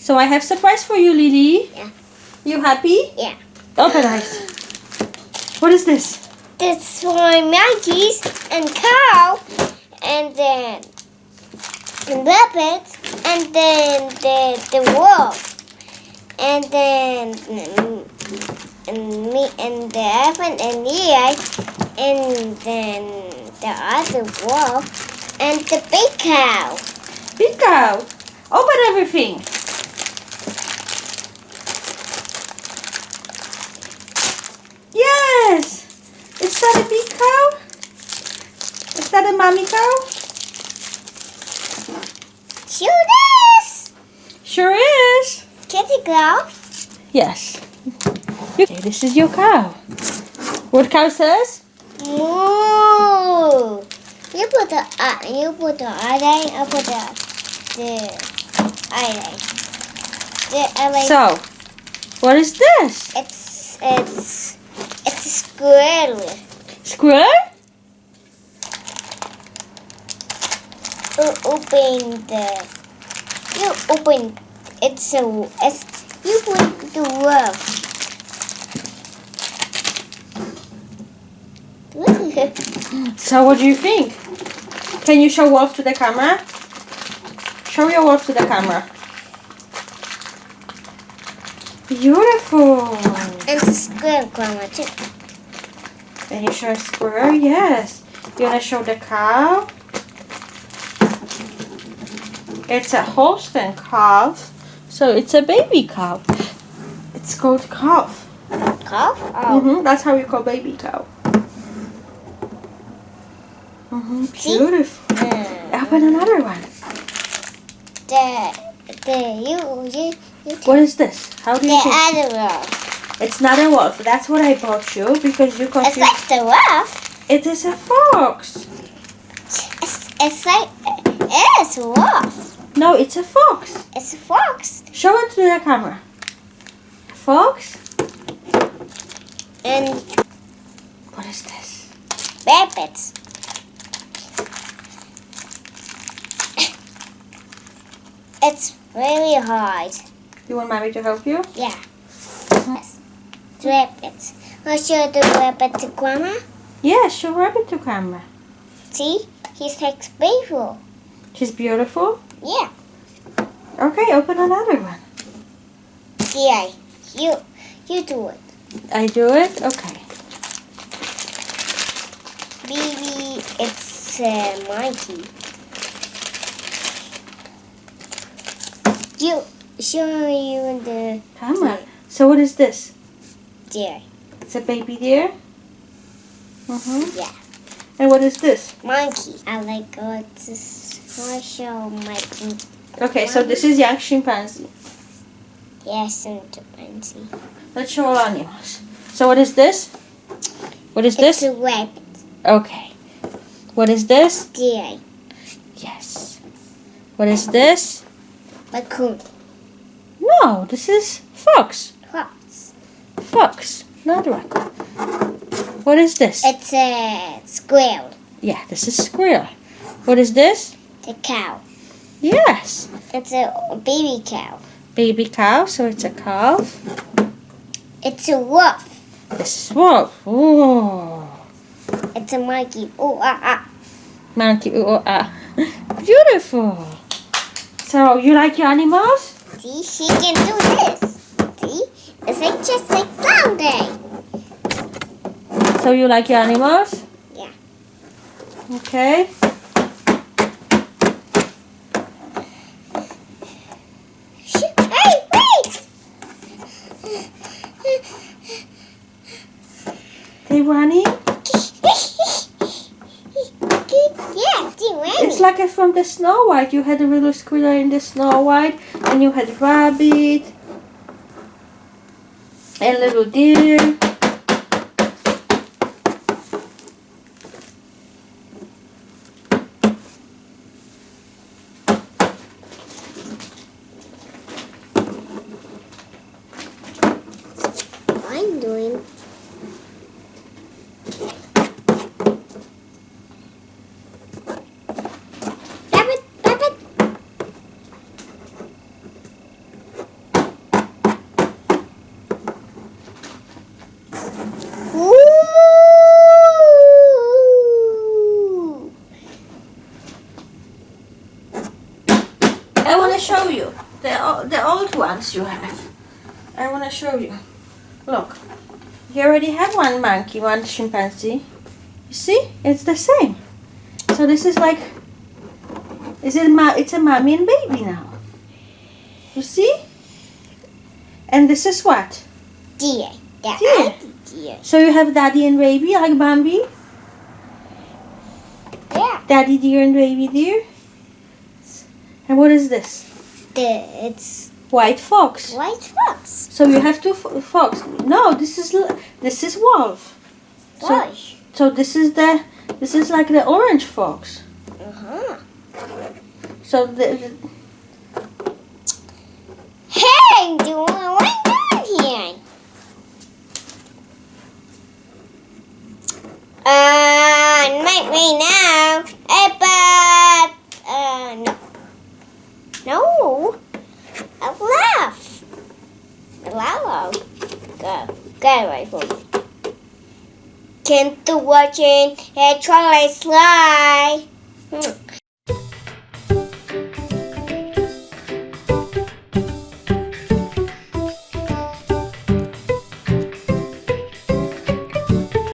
So I have surprise for you, Lily. Yeah. You happy? Yeah. Open eyes. What is this? This for monkeys and cow, and then rabbit, and then the wolf, and then me and the elephant and Lily, and then the other wolf, and the big cow. Big cow. Open everything. Yes. Is that a big cow? Is that a mommy cow? Sure is. Sure is. Kitty cow. Yes. Okay, this is your cow. What cow says? Moo. You put the eye. I put the eye. The eye. So, what is this? It's a squirrel. Squirrel? You open it's you put the wolf. So what do you think? Can you show Wolf to the camera? Show your Wolf to the camera. Beautiful. And the squirrel grandma too. Can you show a squirrel? Yes. You wanna show the cow? It's a Holstein calf, so it's a baby cow. It's called calf. Calf? Oh. That's how you call baby cow. Beautiful. Open another one. You What is this? How do you the think? other wolf. It's not a wolf. That's what I bought you because you It's confused. like the wolf. It is a fox. It's like it's a wolf. No, it's a fox. It's a fox. Show it to the camera. Fox? And What is this? rabbits. It's very hard. You want mommy to help you? Yeah. Yes. Rabbits. I'll show the rabbit to grandma. Yeah, show rabbit to camera. See? He's like beautiful. She's beautiful. Yeah. Okay, open another one. Yeah. You do it. I do it? Okay. Baby, it's a monkey. You show you the Camera. So what is this? deer. It's a baby deer? Yeah. And what is this? Monkey. I like this. I show my Okay, so this is young chimpanzee. yes and chimpanzee. Let's show all animals. So what is this? What is It's this? a rabbit. Okay. What is this? Deer. Yes. What is this? Raccoon. No, this is fox. Fox. Fox, not raccoon. What is this? It's a squirrel. Yeah, this is squirrel. What is this? The cow. Yes. It's a baby cow. Baby cow, so it's a calf. It's a wolf. This is wolf. Oh. It's a monkey. Oh, ah. Monkey. Oh, ah. Beautiful. So, you like your animals? See, she can do this. See? It's like just like clown day. So, you like your animals? Yeah. Okay. Hey, wait! They running? Yeah, she ran. It's like from the Snow White. You had a little squirrel in the Snow White, and you had rabbit, and little deer. I'm doing. Rabbit. the old ones you have. I want to show you. Look, you already have one monkey, one chimpanzee. You see, it's the same. So this is like, it's a mommy and baby now. You see? And this is what? Deer. Deer. So you have daddy and baby like Bambi? Yeah. Daddy deer and baby deer. And what is this? It's White fox. white fox. So you have two fox. No, this is wolf. Gosh. So this is like the orange fox. Uh-huh. So Hey, do you want down here? Make me now. But no. No. Olaf. Olaf. Go away from me. Can't watching a Twilight Slide.